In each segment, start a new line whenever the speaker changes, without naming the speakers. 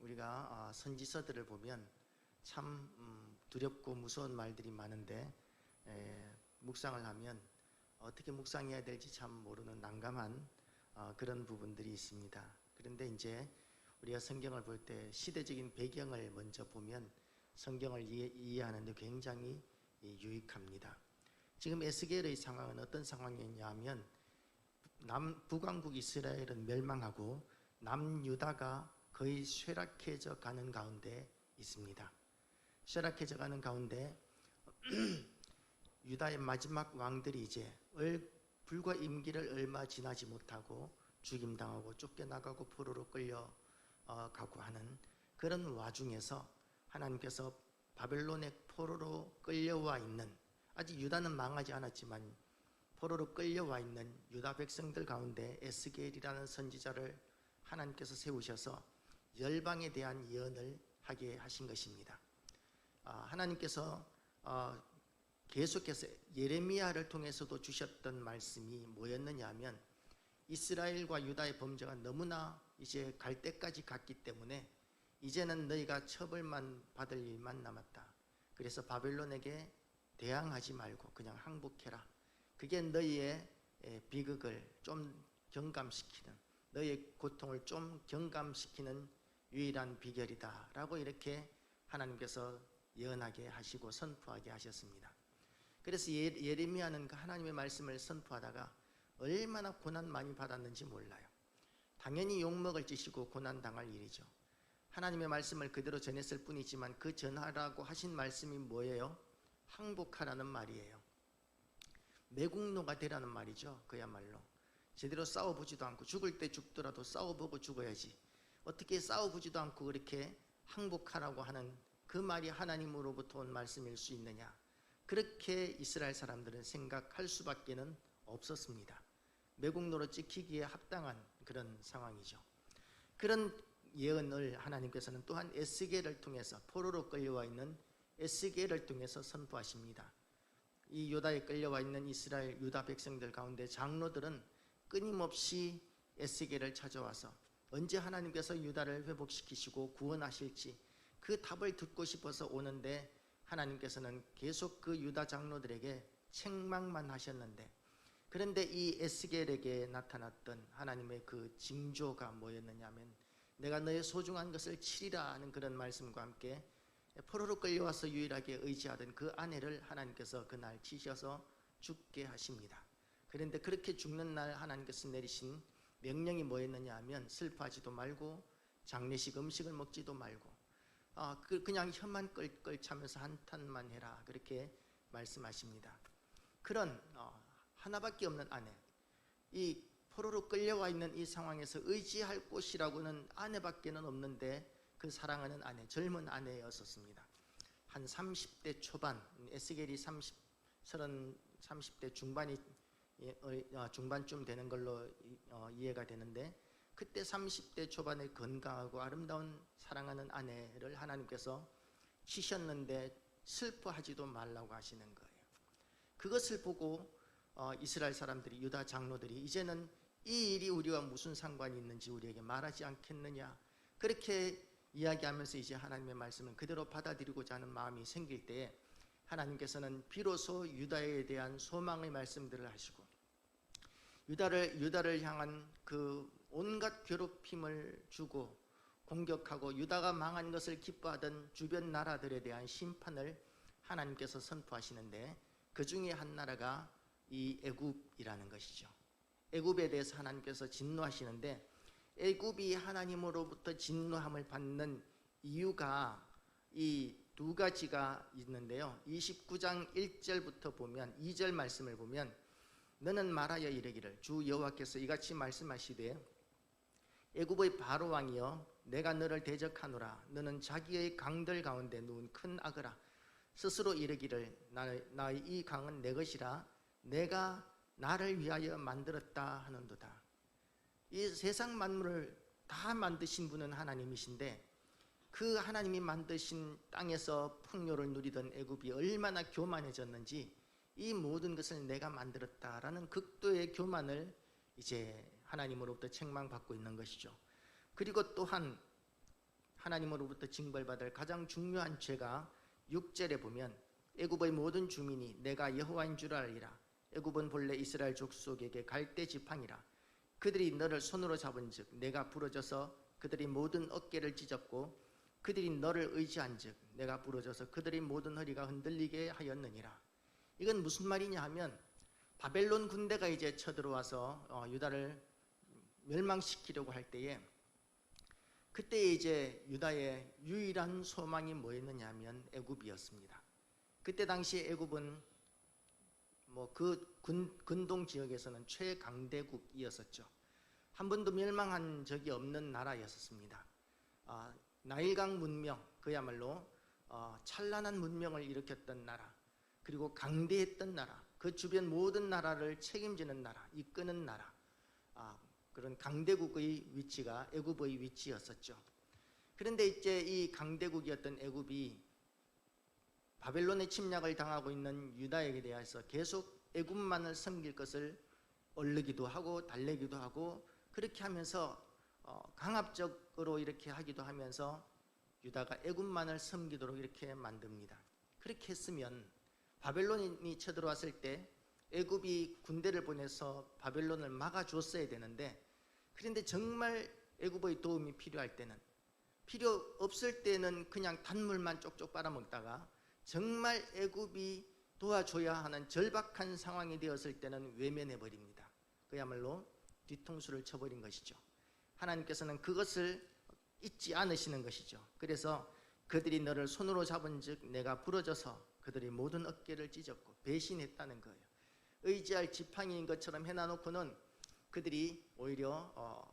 우리가 선지서들을 보면 참 두렵고 무서운 말들이 많은데 묵상을 하면 어떻게 묵상해야 될지 참 모르는 난감한 그런 부분들이 있습니다. 그런데 이제 우리가 성경을 볼 때 시대적인 배경을 먼저 보면 성경을 이해하는 데 굉장히 유익합니다. 지금 에스겔의 상황은 어떤 상황이냐 하면 북왕국 이스라엘은 멸망하고 남유다가 거의 쇠락해져 가는 가운데 있습니다. 쇠락해져 가는 가운데 유다의 마지막 왕들이 이제 불과 임기를 얼마 지나지 못하고 죽임당하고 쫓겨나가고 포로로 끌려가고 하는 그런 와중에서 하나님께서 바벨론의 포로로 끌려와 있는, 아직 유다는 망하지 않았지만 포로로 끌려와 있는 유다 백성들 가운데 에스겔이라는 선지자를 하나님께서 세우셔서 열방에 대한 예언을 하게 하신 것입니다. 하나님께서 계속해서 예레미야를 통해서도 주셨던 말씀이 뭐였느냐 하면 이스라엘과 유다의 범죄가 너무나 이제 갈 때까지 갔기 때문에 이제는 너희가 처벌만 받을 일만 남았다. 그래서 바벨론에게 대항하지 말고 그냥 항복해라. 그게 너희의 비극을 좀 경감시키는, 너희의 고통을 좀 경감시키는 유일한 비결이다 라고 이렇게 하나님께서 예언하게 하시고 선포하게 하셨습니다. 그래서 예레미야는 그 하나님의 말씀을 선포하다가 얼마나 고난 많이 받았는지 몰라요. 당연히 욕먹을 짓이고 고난당할 일이죠. 하나님의 말씀을 그대로 전했을 뿐이지만 그 전하라고 하신 말씀이 뭐예요? 항복하라는 말이에요. 매국노가 되라는 말이죠. 그야말로 제대로 싸워보지도 않고 죽을 때 죽더라도 싸워보고 죽어야지, 어떻게 싸워보지도 않고 그렇게 항복하라고 하는 그 말이 하나님으로부터 온 말씀일 수 있느냐, 그렇게 이스라엘 사람들은 생각할 수밖에는 없었습니다. 매국노로 찍히기에 합당한 그런 상황이죠. 그런 예언을 하나님께서는 또한 에스겔을 통해서, 포로로 끌려와 있는 에스겔을 통해서 선포하십니다. 이 유다에 끌려와 있는 이스라엘 유다 백성들 가운데 장로들은 끊임없이 에스겔을 찾아와서 언제 하나님께서 유다를 회복시키시고 구원하실지 그 답을 듣고 싶어서 오는데, 하나님께서는 계속 그 유다 장로들에게 책망만 하셨는데, 그런데 이 에스겔에게 나타났던 하나님의 그 징조가 뭐였느냐 하면 내가 너의 소중한 것을 치리라 하는 그런 말씀과 함께 포로로 끌려와서 유일하게 의지하던 그 아내를 하나님께서 그날 치셔서 죽게 하십니다. 그런데 그렇게 죽는 날 하나님께서 내리신 명령이 뭐였느냐 하면 슬퍼하지도 말고 장례식 음식을 먹지도 말고 그냥 혀만 끌끌 차면서 한탄만 해라, 그렇게 말씀하십니다. 그런 하나밖에 없는 아내, 이 포로로 끌려와 있는 이 상황에서 의지할 곳이라고는 아내밖에는 없는데 그 사랑하는 아내, 젊은 아내였었습니다. 한 30대 초반, 에스겔이 30대 중반쯤 되는 걸로 이해가 되는데, 그때 30대 초반에 건강하고 아름다운 사랑하는 아내를 하나님께서 치셨는데 슬퍼하지도 말라고 하시는 거예요. 그것을 보고 이스라엘 사람들이, 유다 장로들이 이제는 이 일이 우리와 무슨 상관이 있는지 우리에게 말하지 않겠느냐, 그렇게 이야기하면서 이제 하나님의 말씀을 그대로 받아들이고자 하는 마음이 생길 때에 하나님께서는 비로소 유다에 대한 소망의 말씀들을 하시고 유다를 향한 그 온갖 괴롭힘을 주고 공격하고 유다가 망한 것을 기뻐하던 주변 나라들에 대한 심판을 하나님께서 선포하시는데, 그 중에 한 나라가 이 애굽이라는 것이죠. 애굽에 대해서 하나님께서 진노하시는데, 애굽이 하나님으로부터 진노함을 받는 이유가 이 두 가지가 있는데요. 29장 1절부터 보면, 2절 말씀을 보면 너는 말하여 이르기를 주 여호와께서 이같이 말씀하시되 애굽의 바로 왕이여 내가 너를 대적하노라. 너는 자기의 강들 가운데 누운 큰 악어라. 스스로 이르기를 나의 이 강은 내 것이라 내가 나를 위하여 만들었다 하는도다. 이 세상 만물을 다 만드신 분은 하나님이신데, 그 하나님이 만드신 땅에서 풍요를 누리던 애굽이 얼마나 교만해졌는지 이 모든 것을 내가 만들었다라는 극도의 교만을 이제 하나님으로부터 책망받고 있는 것이죠. 그리고 또한 하나님으로부터 징벌받을 가장 중요한 죄가 6절에 보면 애굽의 모든 주민이 내가 여호와인 줄 알리라. 애굽은 본래 이스라엘 족속에게 갈대 지팡이라. 그들이 너를 손으로 잡은즉 내가 부러져서 그들이 모든 어깨를 찢었고 그들이 너를 의지한즉 내가 부러져서 그들이 모든 허리가 흔들리게 하였느니라. 이건 무슨 말이냐 하면 바벨론 군대가 이제 쳐들어와서 유다를 멸망시키려고 할 때에 그때 이제 유다의 유일한 소망이 뭐였느냐 하면 애굽이었습니다. 그때 당시 애굽은 그 근동 지역에서는 최강대국이었었죠. 한 번도 멸망한 적이 없는 나라였었습니다. 나일강 문명, 그야말로 찬란한 문명을 일으켰던 나라, 그리고 강대했던 나라, 그 주변 모든 나라를 책임지는 나라, 이끄는 나라, 그런 강대국의 위치가 애굽의 위치였었죠. 그런데 이제 이 강대국이었던 애굽이 바벨론의 침략을 당하고 있는 유다에게 대해서 계속 애굽만을 섬길 것을 얼르기도 하고 달래기도 하고 그렇게 하면서 강압적으로 이렇게 하기도 하면서 유다가 애굽만을 섬기도록 이렇게 만듭니다. 그렇게 했으면 바벨론이 쳐들어왔을 때 애굽이 군대를 보내서 바벨론을 막아줬어야 되는데, 그런데 정말 애굽의 도움이 필요할 때는, 필요 없을 때는 그냥 단물만 쪽쪽 빨아먹다가 정말 애굽이 도와줘야 하는 절박한 상황이 되었을 때는 외면해버립니다. 그야말로 뒤통수를 쳐버린 것이죠. 하나님께서는 그것을 잊지 않으시는 것이죠. 그래서 그들이 너를 손으로 잡은즉 내가 부러져서 그들이 모든 어깨를 찢었고 배신했다는 거예요. 의지할 지팡이인 것처럼 해놔놓고는 그들이 오히려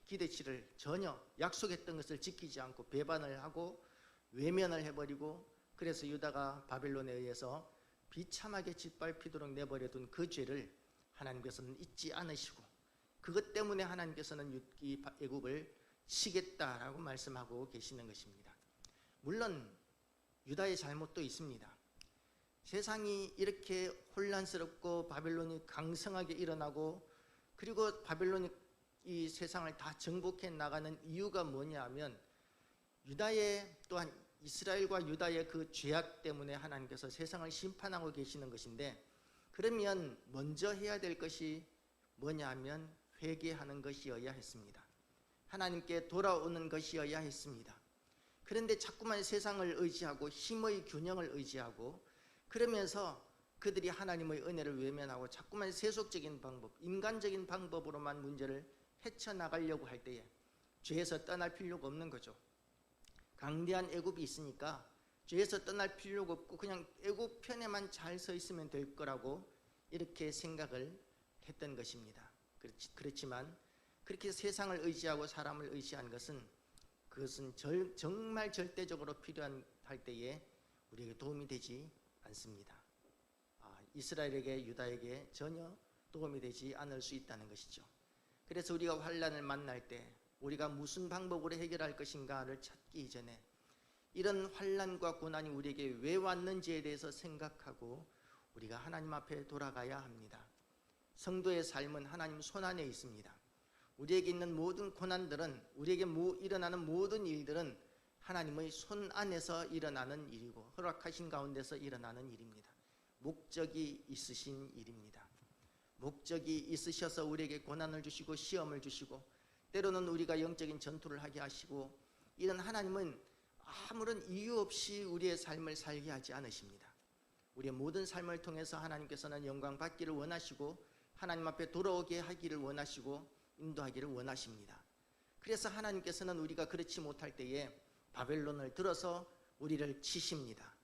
기대치를 전혀 약속했던 것을 지키지 않고 배반을 하고 외면을 해버리고, 그래서 유다가 바벨론에 의해서 비참하게 짓밟히도록 내버려둔 그 죄를 하나님께서는 잊지 않으시고 그것 때문에 하나님께서는 이 애굽을 치겠다라고 말씀하고 계시는 것입니다. 물론 유다의 잘못도 있습니다. 세상이 이렇게 혼란스럽고 바벨론이 강성하게 일어나고 그리고 바벨론이 이 세상을 다 정복해 나가는 이유가 뭐냐 하면 유다의 또한 이스라엘과 유다의 그 죄악 때문에 하나님께서 세상을 심판하고 계시는 것인데, 그러면 먼저 해야 될 것이 뭐냐 하면 회개하는 것이어야 했습니다. 하나님께 돌아오는 것이어야 했습니다. 그런데 자꾸만 세상을 의지하고 힘의 균형을 의지하고 그러면서 그들이 하나님의 은혜를 외면하고 자꾸만 세속적인 방법, 인간적인 방법으로만 문제를 헤쳐나가려고 할 때에 죄에서 떠날 필요가 없는 거죠. 강대한 애굽이 있으니까 죄에서 떠날 필요가 없고 그냥 애굽 편에만 잘 서 있으면 될 거라고 이렇게 생각을 했던 것입니다. 그렇지만 그렇게 세상을 의지하고 사람을 의지한 그것은 정말 절대적으로 필요할 때에 우리에게 도움이 되지 않습니다. 이스라엘에게 유다에게 전혀 도움이 되지 않을 수 있다는 것이죠. 그래서 우리가 환난을 만날 때 우리가 무슨 방법으로 해결할 것인가를 찾기 이전에 이런 환난과 고난이 우리에게 왜 왔는지에 대해서 생각하고 우리가 하나님 앞에 돌아가야 합니다. 성도의 삶은 하나님 손안에 있습니다. 우리에게 있는 모든 고난들은, 우리에게 일어나는 모든 일들은 하나님의 손 안에서 일어나는 일이고 허락하신 가운데서 일어나는 일입니다. 목적이 있으신 일입니다. 목적이 있으셔서 우리에게 고난을 주시고 시험을 주시고 때로는 우리가 영적인 전투를 하게 하시고, 이런 하나님은 아무런 이유 없이 우리의 삶을 살게 하지 않으십니다. 우리의 모든 삶을 통해서 하나님께서는 영광 받기를 원하시고 하나님 앞에 돌아오게 하기를 원하시고 인도하기를 원하십니다. 그래서 하나님께서는 우리가 그렇지 못할 때에 바벨론을 들어서 우리를 치십니다.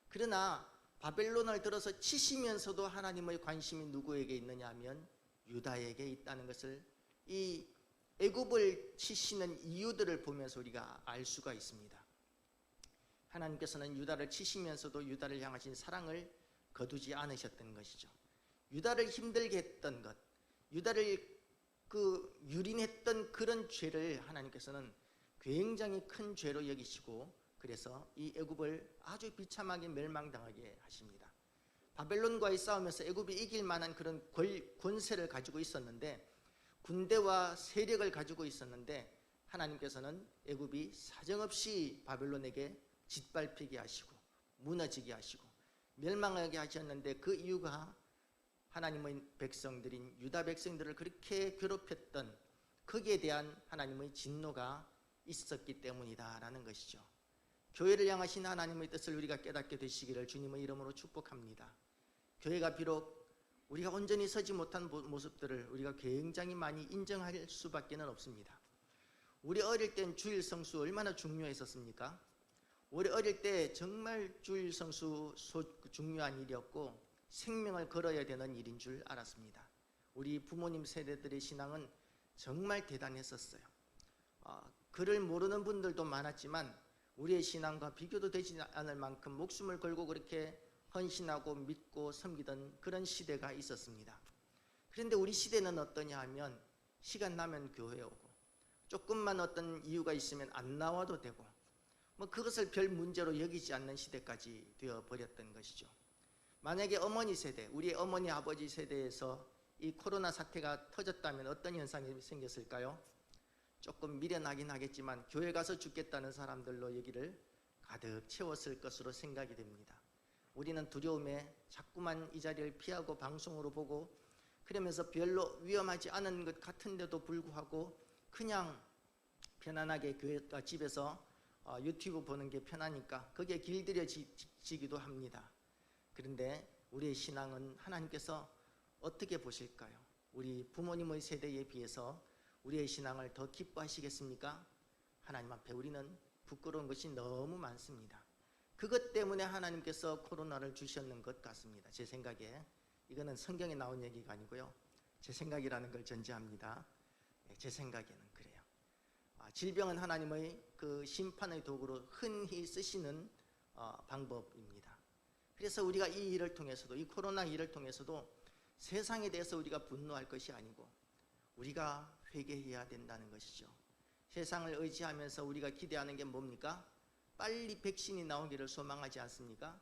그러나 바벨론을 들어서 치시면서도 하나님의 관심이 누구에게 있느냐 하면 유다에게 있다는 것을, 이 애굽을 치시는 이유들을 보면서 우리가 알 수가 있습니다. 하나님께서는 유다를 치시면서도 유다를 향하신 사랑을 거두지 않으셨던 것이죠. 유다를 힘들게 했던 것, 유다를 유린했던 그런 죄를 하나님께서는 굉장히 큰 죄로 여기시고, 그래서 이 애굽을 아주 비참하게 멸망당하게 하십니다. 바벨론과의 싸움에서 애굽이 이길 만한 그런 권세를 가지고 있었는데, 군대와 세력을 가지고 있었는데 하나님께서는 애굽이 사정없이 바벨론에게 짓밟히게 하시고 무너지게 하시고 멸망하게 하셨는데, 그 이유가 하나님의 백성들인 유다 백성들을 그렇게 괴롭혔던 거기에 대한 하나님의 진노가 있었기 때문이다라는 것이죠. 교회를 향하신 하나님의 뜻을 우리가 깨닫게 되시기를 주님의 이름으로 축복합니다. 교회가 비록 우리가 온전히 서지 못한 모습들을 우리가 굉장히 많이 인정할 수밖에 없습니다. 우리 어릴 땐 주일 성수 얼마나 중요했었습니까? 우리 어릴 때 정말 주일 성수 중요한 일이었고 생명을 걸어야 되는 일인 줄 알았습니다. 우리 부모님 세대들의 신앙은 정말 대단했었어요. 그를 모르는 분들도 많았지만 우리의 신앙과 비교도 되지 않을 만큼 목숨을 걸고 그렇게 헌신하고 믿고 섬기던 그런 시대가 있었습니다. 그런데 우리 시대는 어떠냐 하면 시간 나면 교회 오고 조금만 어떤 이유가 있으면 안 나와도 되고 그것을 별 문제로 여기지 않는 시대까지 되어버렸던 것이죠. 만약에 어머니 세대, 우리 어머니 아버지 세대에서 이 코로나 사태가 터졌다면 어떤 현상이 생겼을까요? 조금 미련하긴 하겠지만 교회 가서 죽겠다는 사람들로 여기를 가득 채웠을 것으로 생각이 됩니다. 우리는 두려움에 자꾸만 이 자리를 피하고 방송으로 보고 그러면서 별로 위험하지 않은 것 같은데도 불구하고 그냥 편안하게 집에서 유튜브 보는 게 편하니까 거기에 길들여지기도 합니다. 그런데 우리의 신앙은 하나님께서 어떻게 보실까요? 우리 부모님의 세대에 비해서 우리의 신앙을 더 기뻐하시겠습니까? 하나님 앞에 우리는 부끄러운 것이 너무 많습니다. 그것 때문에 하나님께서 코로나를 주셨는 것 같습니다. 제 생각에. 이거는 성경에 나온 얘기가 아니고요, 제 생각이라는 걸 전제합니다. 제 생각에는 그래요. 질병은 하나님의 그 심판의 도구로 흔히 쓰시는 방법입니다. 그래서 우리가 이 일을 통해서도, 이 코로나 일을 통해서도 세상에 대해서 우리가 분노할 것이 아니고 우리가 회개해야 된다는 것이죠. 세상을 의지하면서 우리가 기대하는 게 뭡니까? 빨리 백신이 나오기를 소망하지 않습니까?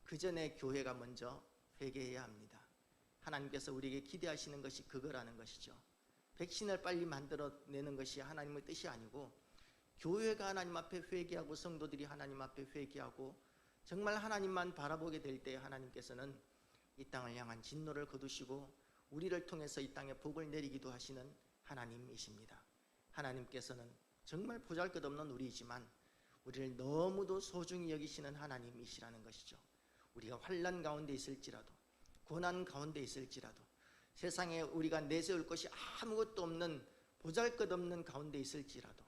그 전에 교회가 먼저 회개해야 합니다. 하나님께서 우리에게 기대하시는 것이 그거라는 것이죠. 백신을 빨리 만들어내는 것이 하나님의 뜻이 아니고 교회가 하나님 앞에 회개하고 성도들이 하나님 앞에 회개하고 정말 하나님만 바라보게 될 때 하나님께서는 이 땅을 향한 진노를 거두시고 우리를 통해서 이 땅에 복을 내리기도 하시는 하나님이십니다. 하나님께서는 정말 보잘것없는 우리이지만 우리를 너무도 소중히 여기시는 하나님이시라는 것이죠. 우리가 환난 가운데 있을지라도 고난 가운데 있을지라도 세상에 우리가 내세울 것이 아무것도 없는 보잘것없는 가운데 있을지라도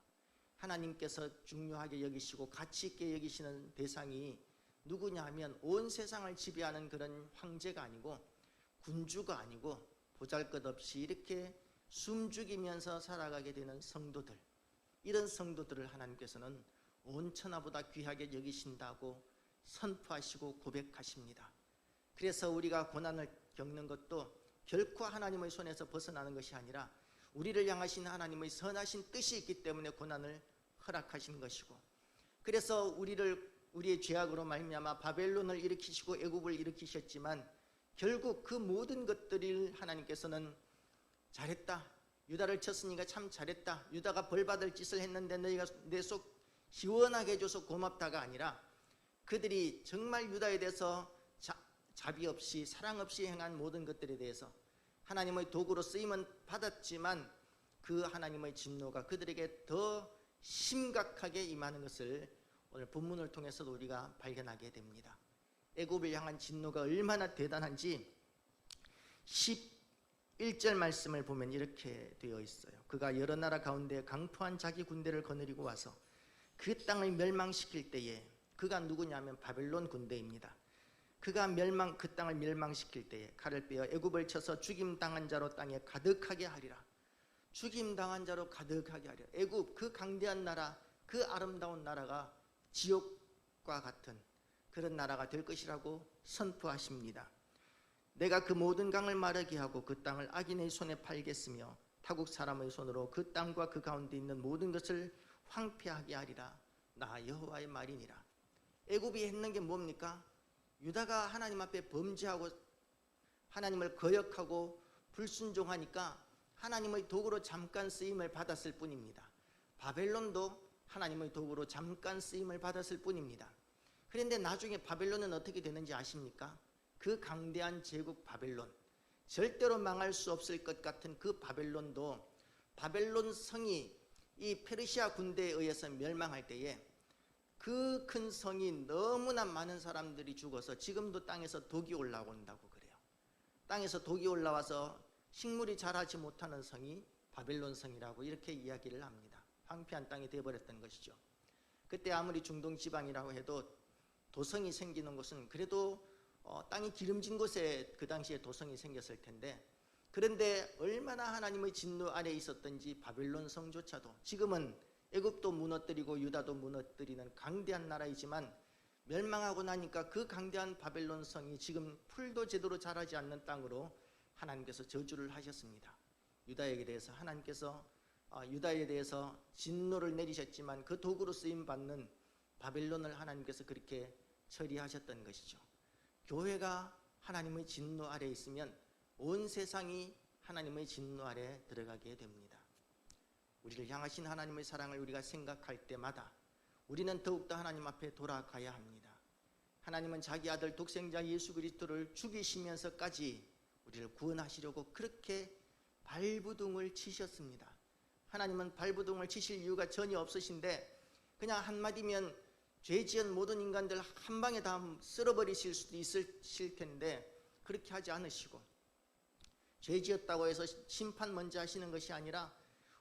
하나님께서 중요하게 여기시고 가치 있게 여기시는 대상이 누구냐 하면 온 세상을 지배하는 그런 황제가 아니고 군주가 아니고 보잘것없이 이렇게 숨죽이면서 살아가게 되는 성도들, 이런 성도들을 하나님께서는 온 천하보다 귀하게 여기신다고 선포하시고 고백하십니다. 그래서 우리가 고난을 겪는 것도 결코 하나님의 손에서 벗어나는 것이 아니라 우리를 향하신 하나님의 선하신 뜻이 있기 때문에 고난을 허락하신 것이고, 그래서 우리의 죄악으로 말미암아 바벨론을 일으키시고 애굽을 일으키셨지만 결국 그 모든 것들을 하나님께서는 잘했다, 유다를 쳤으니까 참 잘했다, 유다가 벌받을 짓을 했는데 너희가 내 속 시원하게 해줘서 고맙다가 아니라 그들이 정말 유다에 대해서 자비 없이 사랑 없이 행한 모든 것들에 대해서 하나님의 도구로 쓰임은 받았지만 그 하나님의 진노가 그들에게 더 심각하게 임하는 것을 오늘 본문을 통해서도 우리가 발견하게 됩니다. 애굽을 향한 진노가 얼마나 대단한지 11절 말씀을 보면 이렇게 되어 있어요. 그가 여러 나라 가운데 강포한 자기 군대를 거느리고 와서 그 땅을 멸망시킬 때에, 그가 누구냐면 바벨론 군대입니다. 그가 그 땅을 멸망시킬 때에 칼을 빼어 애굽을 쳐서 죽임당한 자로 땅에 가득하게 하리라. 죽임당한 자로 가득하게 하리라. 애굽, 그 강대한 나라, 그 아름다운 나라가 지옥과 같은 그런 나라가 될 것이라고 선포하십니다. 내가 그 모든 강을 마르게 하고 그 땅을 악인의 손에 팔겠으며 타국 사람의 손으로 그 땅과 그 가운데 있는 모든 것을 황폐하게 하리라. 나 여호와의 말이니라. 애굽이 했는 게 뭡니까? 유다가 하나님 앞에 범죄하고 하나님을 거역하고 불순종하니까 하나님의 도구로 잠깐 쓰임을 받았을 뿐입니다. 바벨론도 하나님의 도구로 잠깐 쓰임을 받았을 뿐입니다. 그런데 나중에 바벨론은 어떻게 되는지 아십니까? 그 강대한 제국 바벨론, 절대로 망할 수 없을 것 같은 그 바벨론도 바벨론 성이 이 페르시아 군대에 의해서 멸망할 때에 그 큰 성이 너무나 많은 사람들이 죽어서 지금도 땅에서 독이 올라온다고 그래요. 땅에서 독이 올라와서 식물이 자라지 못하는 성이 바벨론 성이라고 이렇게 이야기를 합니다. 황폐한 땅이 되어버렸던 것이죠. 그때 아무리 중동 지방이라고 해도 도성이 생기는 곳은 그래도 땅이 기름진 곳에 그 당시에 도성이 생겼을 텐데, 그런데 얼마나 하나님의 진노 아래에 있었던지 바벨론 성조차도, 지금은 애굽도 무너뜨리고 유다도 무너뜨리는 강대한 나라이지만 멸망하고 나니까 그 강대한 바벨론 성이 지금 풀도 제대로 자라지 않는 땅으로 하나님께서 저주를 하셨습니다. 유다에 대해서 하나님께서 유다에 대해서 진노를 내리셨지만 그 도구로 쓰임받는 바벨론을 하나님께서 그렇게 처리하셨던 것이죠. 교회가 하나님의 진노 아래에 있으면 온 세상이 하나님의 진노 아래에 들어가게 됩니다. 우리를 향하신 하나님의 사랑을 우리가 생각할 때마다 우리는 더욱더 하나님 앞에 돌아가야 합니다. 하나님은 자기 아들 독생자 예수 그리스도를 죽이시면서까지 우리를 구원하시려고 그렇게 발부둥을 치셨습니다. 하나님은 발부둥을 치실 이유가 전혀 없으신데 그냥 한마디면 죄 지은 모든 인간들 한 방에 다 쓸어버리실 수도 있으실 텐데 그렇게 하지 않으시고, 죄 지었다고 해서 심판 먼저 하시는 것이 아니라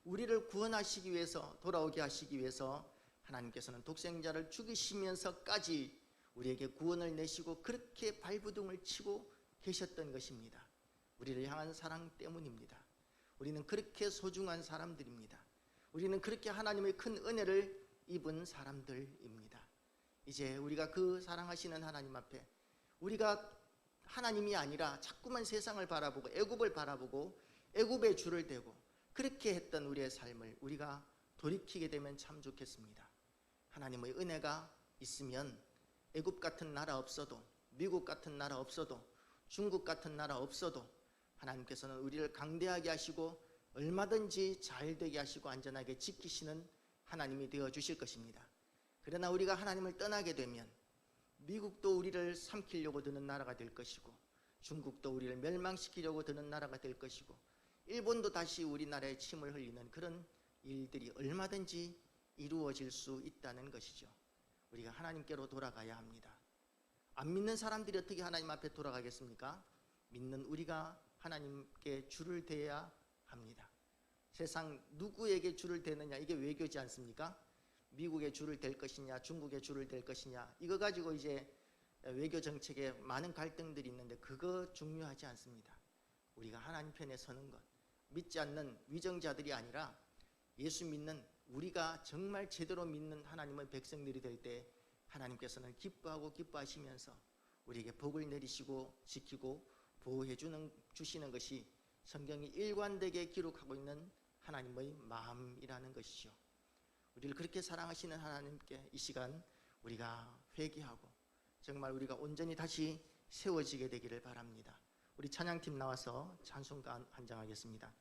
우리를 구원하시기 위해서, 돌아오게 하시기 위해서 하나님께서는 독생자를 죽이시면서까지 우리에게 구원을 내시고 그렇게 발부둥을 치고 계셨던 것입니다. 우리를 향한 사랑 때문입니다. 우리는 그렇게 소중한 사람들입니다. 우리는 그렇게 하나님의 큰 은혜를 입은 사람들입니다. 이제 우리가 그 사랑하시는 하나님 앞에 우리가 하나님이 아니라 자꾸만 세상을 바라보고 애굽을 바라보고 애굽의 줄을 대고 그렇게 했던 우리의 삶을 우리가 돌이키게 되면 참 좋겠습니다. 하나님의 은혜가 있으면 애굽 같은 나라 없어도, 미국 같은 나라 없어도, 중국 같은 나라 없어도 하나님께서는 우리를 강대하게 하시고 얼마든지 잘 되게 하시고 안전하게 지키시는 하나님이 되어 주실 것입니다. 그러나 우리가 하나님을 떠나게 되면 미국도 우리를 삼키려고 드는 나라가 될 것이고, 중국도 우리를 멸망시키려고 드는 나라가 될 것이고, 일본도 다시 우리나라에 침을 흘리는 그런 일들이 얼마든지 이루어질 수 있다는 것이죠. 우리가 하나님께로 돌아가야 합니다. 안 믿는 사람들이 어떻게 하나님 앞에 돌아가겠습니까? 믿는 우리가 하나님께 줄을 대야 합니다. 세상 누구에게 줄을 대느냐, 이게 외교지 않습니까? 미국에 줄을 댈 것이냐, 중국에 줄을 댈 것이냐, 이거 가지고 이제 외교 정책에 많은 갈등들이 있는데 그거 중요하지 않습니다. 우리가 하나님 편에 서는 것, 믿지 않는 위정자들이 아니라 예수 믿는 우리가 정말 제대로 믿는 하나님의 백성들이 될 때 하나님께서는 기뻐하고 기뻐하시면서 우리에게 복을 내리시고 지키고 보호해 주시는 것이 성경이 일관되게 기록하고 있는 하나님의 마음이라는 것이죠. 우리를 그렇게 사랑하시는 하나님께 이 시간 우리가 회개하고 정말 우리가 온전히 다시 세워지게 되기를 바랍니다. 우리 찬양팀 나와서 찬송가 한장하겠습니다.